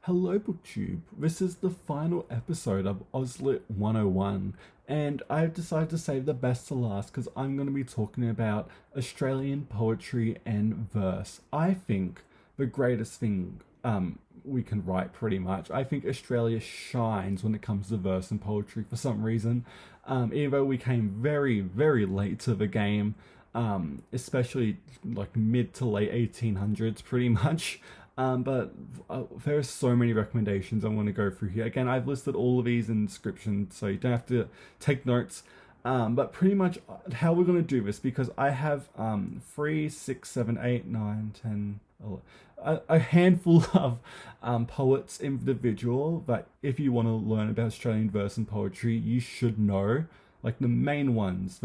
Hello BookTube, this is the final episode of AusLit 101 and I've decided to save the best to last because I'm going to be talking about Australian poetry and verse. I think the greatest thing we can write pretty much. I think Australia shines when it comes to verse and poetry for some reason. Even though we came very, very late to the game, especially like mid to late 1800s pretty much. But there are so many recommendations I want to go through here. Again, I've listed all of these in the description, so you don't have to take notes. But pretty much how we're going to do this, because I have 3, 6, 7, 8, 9, 10, 11, a handful of poets individual that if you want to learn about Australian verse and poetry, you should know. Like the main ones,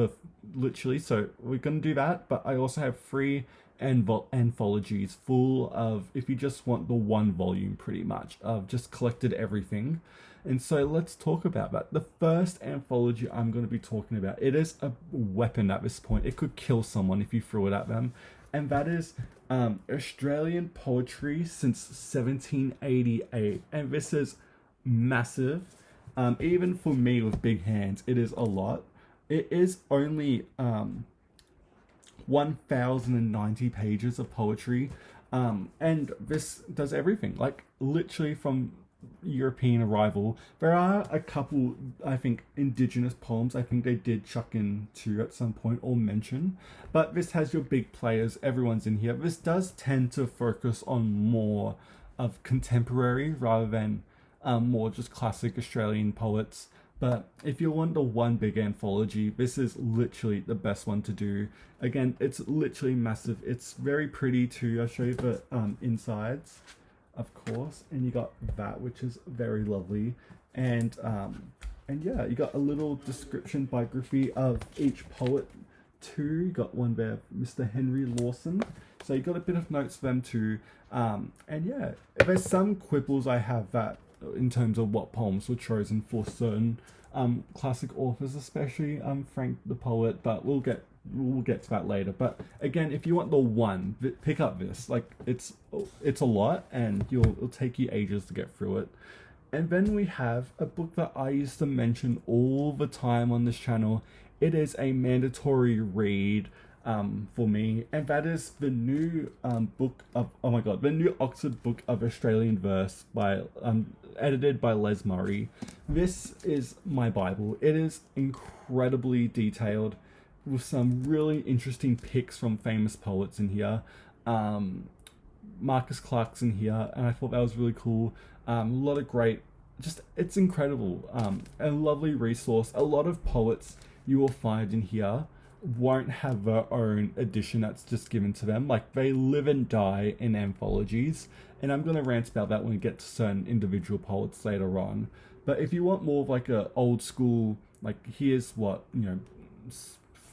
literally. So we're going to do that, but I also have 3 anthologies full of, if you just want the one volume pretty much, I've just collected everything. And so let's talk about that. The first anthology I'm going to be talking about, it is a weapon at this point. It could kill someone if you threw it at them. And that is Australian poetry since 1788. And this is massive. Even for me with big hands, it is a lot. It is only 1,090 pages of poetry, and this does everything, like literally from European arrival. There are a couple, I think, indigenous poems I think they did chuck into at some point or mention, but this has your big players, everyone's in here. This does tend to focus on more of contemporary rather than more just classic Australian poets. But if you want the one big anthology, this is literally the best one to do. Again, it's literally massive. It's very pretty too. I'll show you the insides, of course. And you got that, which is very lovely. And yeah, you got a little description biography of each poet too. You got one there, Mr. Henry Lawson. So you got a bit of notes for them too. And yeah, there's some quibbles I have that in terms of what poems were chosen for certain classic authors, especially Frank the poet, but we'll get to that later. But again, if you want the one, pick up this. Like it's a lot, and it'll take you ages to get through it. And then we have a book that I used to mention all the time on this channel. It is a mandatory read for me, and that is the new book of, oh my god, the new Oxford Book of Australian Verse by edited by Les Murray. This is my Bible. It is incredibly detailed with some really interesting picks from famous poets in here. Marcus Clark's in here, and I thought that was really cool. A lot of great, just, it's incredible. A lovely resource. A lot of poets you will find in here won't have their own edition that's just given to them. Like, they live and die in anthologies, and I'm going to rant about that when we get to certain individual poets later on. But if you want more of like a old school, like here's what,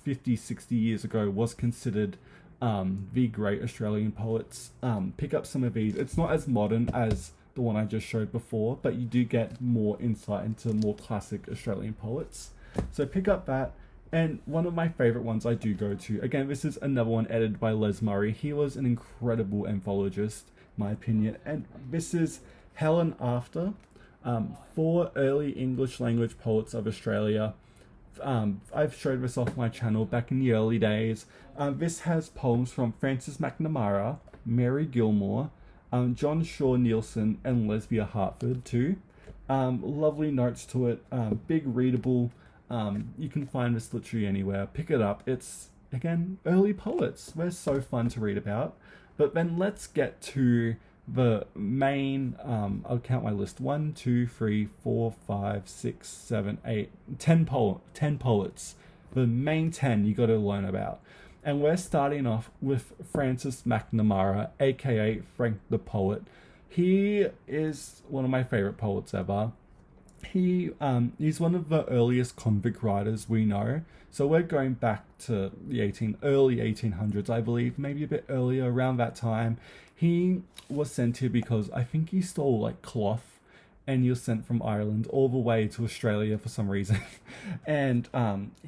50, 60 years ago was considered the great Australian poets, pick up some of these. It's not as modern as the one I just showed before, but you do get more insight into more classic Australian poets. So pick up that. And one of my favorite ones I do go to, again, this is another one edited by Les Murray. He was an incredible anthologist, in my opinion. And this is Helen After, 4 early English language poets of Australia. I've showed this off my channel back in the early days. This has poems from Francis MacNamara, Mary Gilmore, John Shaw Neilson, and Lesbia Hartford too. Lovely notes to it, big readable. You can find this literally anywhere. Pick it up. It's, again, early poets. They're so fun to read about. But then let's get to the main, I'll count my list. 1, 2, 3, 4, 5, 6, 7, 8, 10 poets. The main 10 you got to learn about. And we're starting off with Francis MacNamara, aka Frank the Poet. He is one of my favorite poets ever. He's one of the earliest convict writers we know. So we're going back to the early 1800s, I believe, maybe a bit earlier, around that time. He was sent here because I think he stole like cloth, and he was sent from Ireland all the way to Australia for some reason. And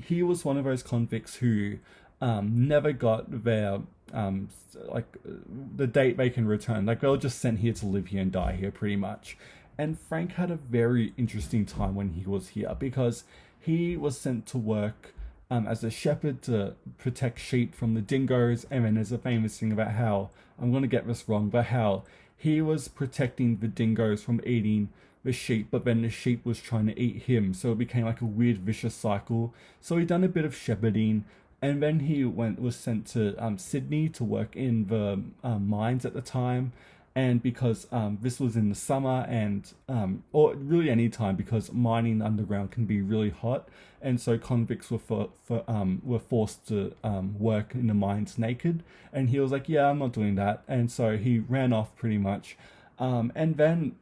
he was one of those convicts who never got their the date they can return. Like, they're just sent here to live here and die here, pretty much. And Frank had a very interesting time when he was here, because he was sent to work as a shepherd to protect sheep from the dingoes. And then there's a famous thing about how, I'm going to get this wrong, but how he was protecting the dingoes from eating the sheep, but then the sheep was trying to eat him. So it became like a weird vicious cycle. So he done a bit of shepherding. And then he was sent to Sydney to work in the mines at the time. And because this was in the summer, and or really any time, because mining underground can be really hot, and so convicts were forced to work in the mines naked. And he was like, yeah, I'm not doing that. And so he ran off pretty much. And then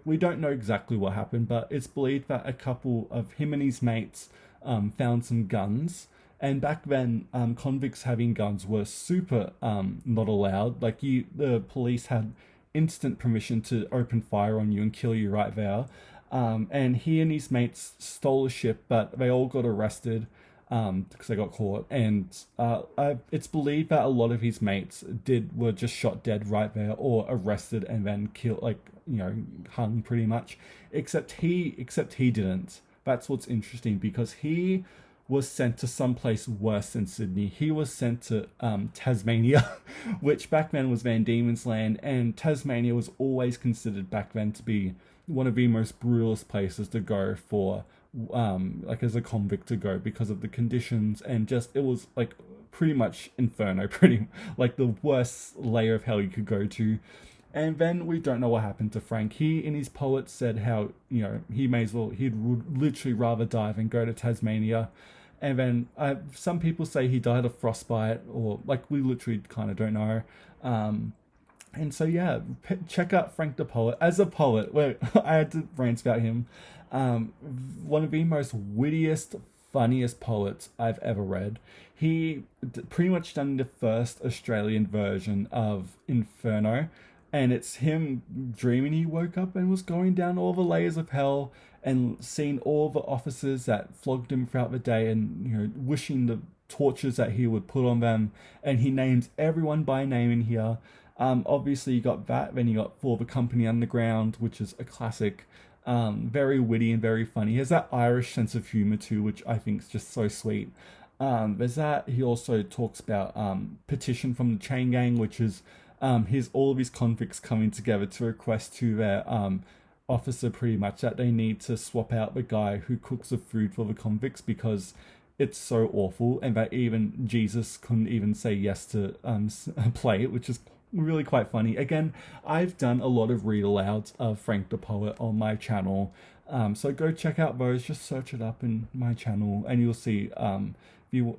we don't know exactly what happened, but it's believed that a couple of him and his mates found some guns. And back then, convicts having guns were super not allowed. Like, the police had instant permission to open fire on you and kill you right there. And he and his mates stole a ship, but they all got arrested because they got caught. And it's believed that a lot of his mates were just shot dead right there, or arrested and then killed, hung pretty much. Except he didn't. That's what's interesting, because he was sent to someplace worse than Sydney. He was sent to Tasmania, which back then was Van Diemen's Land, and Tasmania was always considered back then to be one of the most brutalest places to go for, as a convict to go, because of the conditions, and just, it was like pretty much inferno, like the worst layer of hell you could go to. And then we don't know what happened to Frank. He, in his poets, said how, he'd literally rather die than go to Tasmania. And then some people say he died of frostbite, or we literally kind of don't know. And so, yeah, check out Frank the Poet. As a poet, I had to rant about him. One of the most wittiest, funniest poets I've ever read. He pretty much done the first Australian version of Inferno. And it's him dreaming he woke up and was going down all the layers of hell, and seeing all the officers that flogged him throughout the day, and wishing the tortures that he would put on them. And he names everyone by name in here. Obviously you got that. Then you got For the Company Underground, which is a classic. Very witty and very funny. He has that Irish sense of humor too, which I think is just so sweet. There's that. He also talks about Petition from the Chain Gang, which is all of his convicts coming together to request to their officer pretty much that they need to swap out the guy who cooks the food for the convicts, because it's so awful, and that even Jesus couldn't even say yes to play it, which is really quite funny. Again, I've done a lot of read alouds of Frank the Poet on my channel, so go check out those. Just search it up in my channel and you'll see.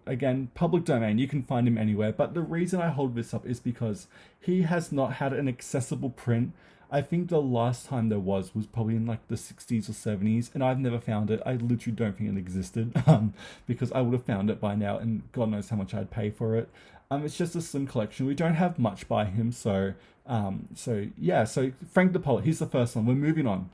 Again, public domain, you can find him anywhere. But the reason I hold this up is because he has not had an accessible print. I think the last time there was probably in the 60s or 70s, and I've never found it. I literally don't think it existed, because I would have found it by now, and God knows how much I'd pay for it. It's just a slim collection. We don't have much by him, so Frank the Poet, he's the first one. We're moving on.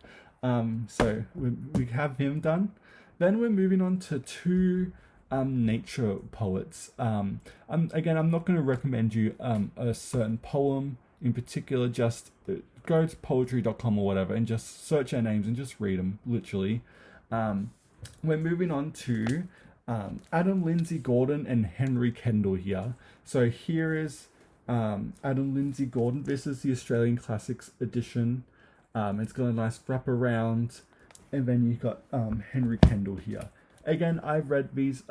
So we have him done. Then we're moving on to two nature poets. I'm not going to recommend you a certain poem in particular. Just go to poetry.com or whatever and just search their names and just read them, literally. We're moving on to Adam Lindsay Gordon and Henry Kendell here. So here is Adam Lindsay Gordon. This is the Australian Classics edition. It's got a nice wraparound, and then you've got Henry Kendell here. Again, I've read these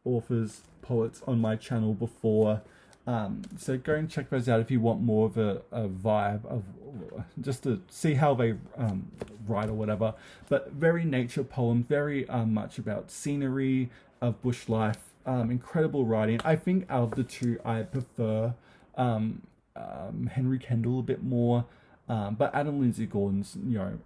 authors, poets on my channel before, so go and check those out if you want more of a vibe of just to see how they write or whatever. But very nature poem, very much about scenery of bush life, incredible writing. I think out of the two, I prefer Henry Kendell a bit more. But Adam Lindsay Gordon's,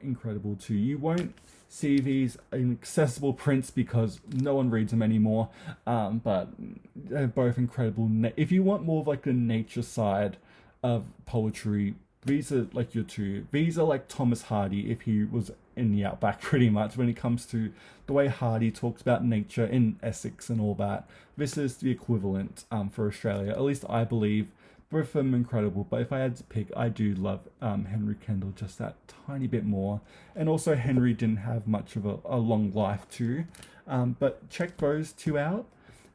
incredible too. You won't see these in accessible prints because no one reads them anymore. But they're both incredible. If you want more of the nature side of poetry, These are like your two. These are like Thomas Hardy if he was in the outback, pretty much, when it comes to the way Hardy talks about nature in Essex and all that. This is the equivalent for Australia, at least I believe. Both of them incredible, but if I had to pick, I do love Henry Kendell just that tiny bit more. And also Henry didn't have much of a long life too. But check those two out.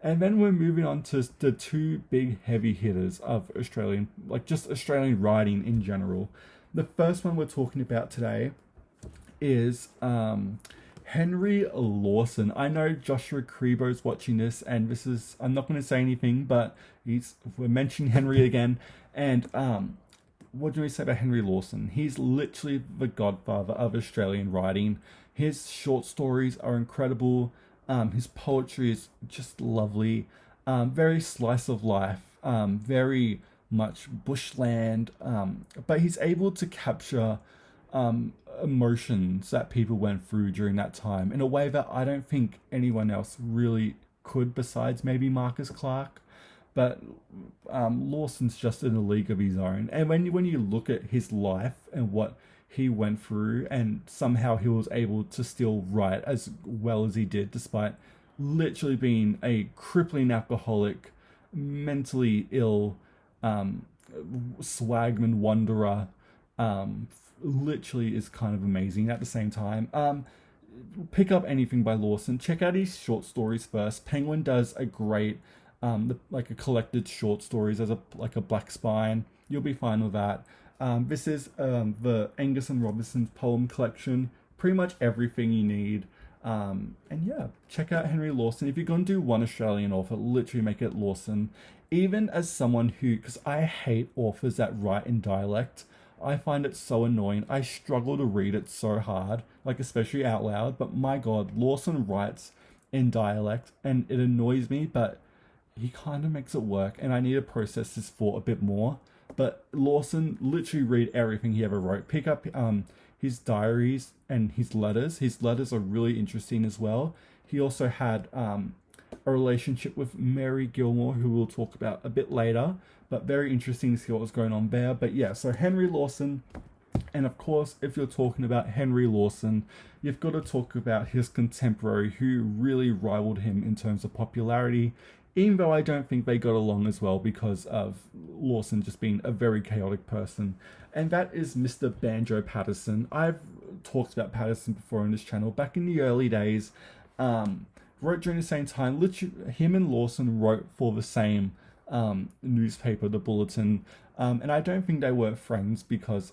And then we're moving on to the two big heavy hitters of Australian, like just Australian writing in general. The first one we're talking about today is Henry Lawson. I know Joshua Crebo's watching this, and this is, I'm not going to say anything, but we're mentioning Henry again. And what do we say about Henry Lawson? He's literally the godfather of Australian writing. His short stories are incredible. His poetry is just lovely. Very slice of life. Very much bushland. But he's able to capture emotions that people went through during that time in a way that I don't think anyone else really could, besides maybe Marcus Clarke. But Lawson's just in a league of his own. And when you look at his life and what he went through, and somehow he was able to still write as well as he did, despite literally being a crippling alcoholic, mentally ill, swagman wanderer, literally is kind of amazing at the same time. Pick up anything by Lawson. Check out his short stories first. Penguin does a great like a collected short stories as a Black Spine. You'll be fine with that. This is the Angus and Robinson's poem collection. Pretty much everything you need. And yeah, check out Henry Lawson. If you're going to do one Australian author, literally make it Lawson. Even as someone who, because I hate authors that write in dialect, I find it so annoying. I struggle to read it so hard, like especially out loud. But my God, Lawson writes in dialect and it annoys me, but he kind of makes it work, and I need to process this thought a bit more. But Lawson, literally read everything he ever wrote. Pick up his diaries and his letters. His letters are really interesting as well. He also had a relationship with Mary Gilmore, who we'll talk about a bit later, but very interesting to see what was going on there. But yeah, so Henry Lawson. And of course, if you're talking about Henry Lawson, you've got to talk about his contemporary who really rivaled him in terms of popularity, even though I don't think they got along as well because of Lawson just being a very chaotic person. And that is Mr. Banjo Paterson. I've talked about Paterson before on this channel. Back in the early days, wrote during the same time. Literally, him and Lawson wrote for the same newspaper, the Bulletin. And I don't think they were friends because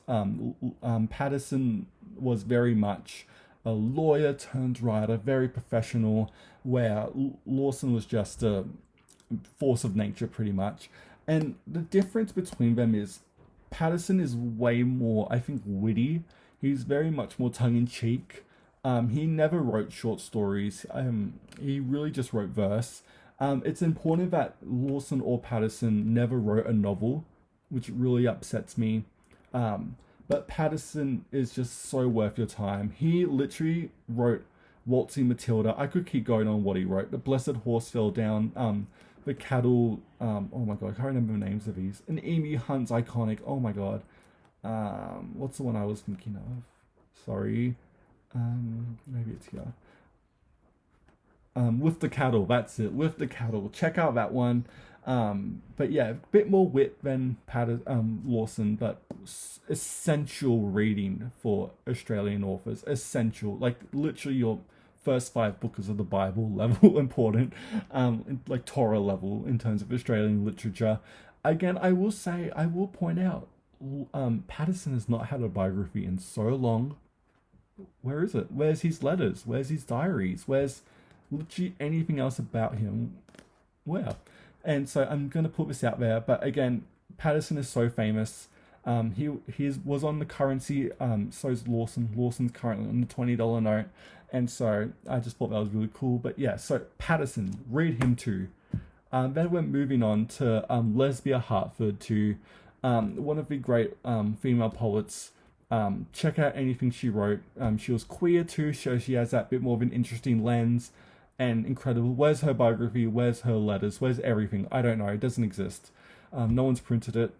Paterson was very much a lawyer turned writer, very professional, where Lawson was just a force of nature pretty much. And the difference between them is Paterson is way more, I think, witty. He's very much more tongue-in-cheek. He never wrote short stories. He really just wrote verse. It's important that Lawson or Paterson never wrote a novel, which really upsets me. But Paterson is just so worth your time. He literally wrote Waltzing Matilda. I could keep going on what he wrote. The Blessed Horse Fell Down. The Cattle. Oh my God, I can't remember the names of these. An Emu Hunt's iconic. Oh my God. What's the one I was thinking of? Sorry. Maybe it's here. With the Cattle. That's it. With the Cattle. Check out that one. But yeah, a bit more wit than Lawson, but essential reading for Australian authors. Essential, like literally your first 5 books of the Bible level important, like Torah level in terms of Australian literature. Again, I will point out, Paterson has not had a biography in so long. Where is it? Where's his letters? Where's his diaries? Where's literally anything else about him? Where? And so I'm going to put this out there. But again, Paterson is so famous. He was on the currency. So is Lawson. Lawson's currently on the $20 note. And so I just thought that was really cool. But yeah, so Paterson, read him too. Then we're moving on to Lesbia Hartford, to one of the great female poets. Check out anything she wrote. She was queer too, so she has that bit more of an interesting lens. And incredible. Where's her biography? Where's her letters? Where's everything? I don't know. It doesn't exist. No one's printed it.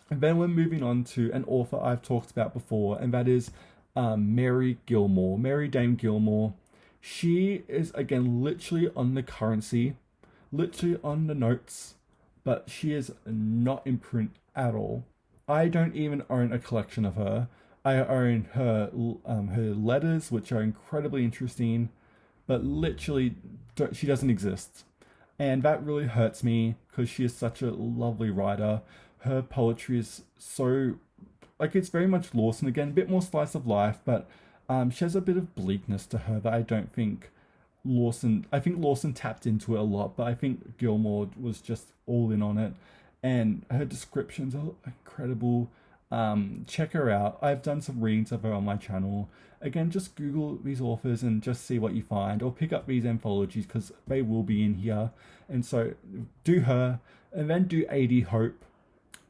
And then we're moving on to an author I've talked about before, and that is Mary Gilmore, Mary Dame Gilmore. She is, again, literally on the currency, literally on the notes, but she is not in print at all. I don't even own a collection of her. I own her letters, which are incredibly interesting, but literally she doesn't exist. And that really hurts me because she is such a lovely writer. Her poetry is so, like, it's very much Lawson again, a bit more slice of life, but she has a bit of bleakness to her that I don't think I think Lawson tapped into it a lot, but I think Gilmore was just all in on it. And her descriptions are incredible. Check her out. I've done some readings of her on my channel. Again, just Google these authors and just see what you find, or pick up these anthologies because they will be in here. And so do her, and then do A.D. Hope.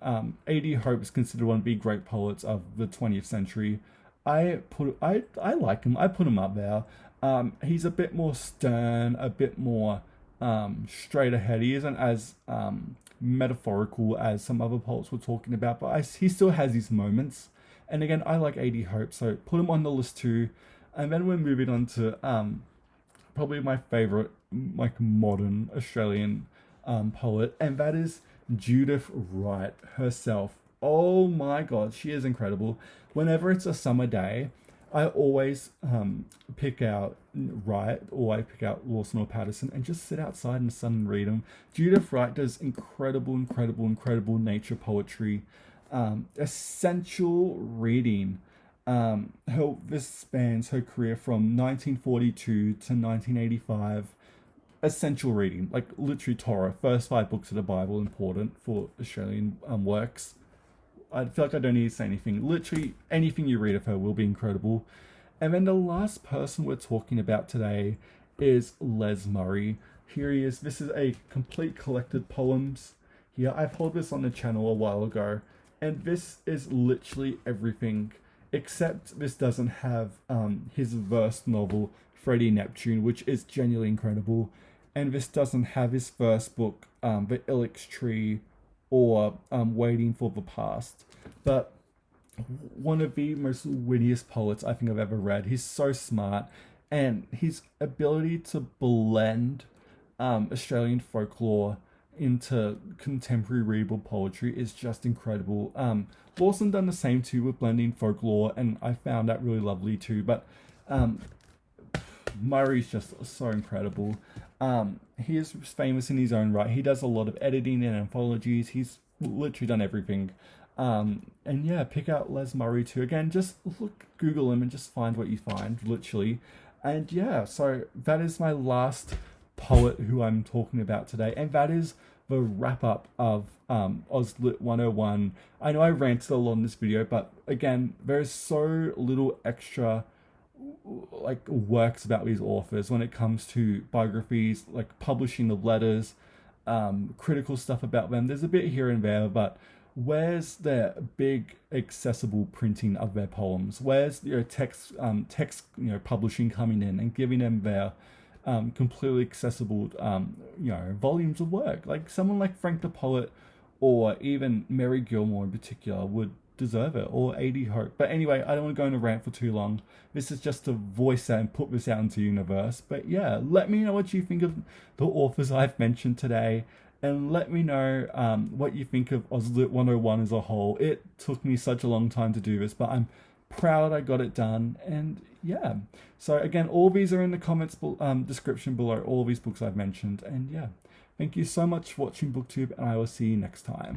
A.D. Hope is considered one of the great poets of the 20th century. I like him. I put him up there. He's a bit more stern, a bit more straight ahead. He isn't as metaphorical as some other poets were talking about, but he still has these moments. And again, I like A.D. Hope, so put him on the list too. And then we're moving on to probably my favorite, like, modern Australian poet, and that is Judith Wright herself. Oh my god, she is incredible. Whenever it's a summer day, I always pick out Wright, or I pick out Lawson or Paterson and just sit outside in the sun and read them. Judith Wright does incredible nature poetry. Essential reading. This spans her career from 1942 to 1985. Essential reading, like literally Torah, first 5 books of the Bible, important for Australian works. I feel like I don't need to say anything. Literally anything you read of her will be incredible. And then the last person we're talking about today is Les Murray. Here he is. This is a complete collected poems. Here, I pulled this on the channel a while ago, and this is literally everything, except this doesn't have his verse novel, Freddie Neptune, which is genuinely incredible. And this doesn't have his first book, The Ilex Tree, or Waiting for the Past. But one of the most wittiest poets I think I've ever read. He's so smart, and his ability to blend Australian folklore into contemporary readable poetry is just incredible. Lawson done the same too with blending folklore, and I found that really lovely too. But Murray's just so incredible. He is famous in his own right. He does a lot of editing and anthologies. He's literally done everything. And yeah, pick out Les Murray too. Again, just Google him and just find what you find, literally. And yeah, so that is my last poet who I'm talking about today. And that is the wrap up of AusLit 101. I know I ranted a lot in this video, but again, there's so little extra like works about these authors when it comes to biographies, like publishing the letters, critical stuff about them. There's a bit here and there, but where's their big accessible printing of their poems? Where's text publishing coming in and giving them their completely accessible volumes of work? Like someone like Frank the Poet, or even Mary Gilmore in particular, would deserve it, or A.D. Hope. But anyway, I don't want to go on a rant for too long. This is just to voice that and put this out into the universe. But yeah, let me know what you think of the authors I've mentioned today, and let me know what you think of AusLit 101 as a whole. It took me such a long time to do this, but I'm proud I got it done. And yeah, so again, all these are in the comments description below, all these books I've mentioned. And yeah, thank you so much for watching BookTube, and I will see you next time.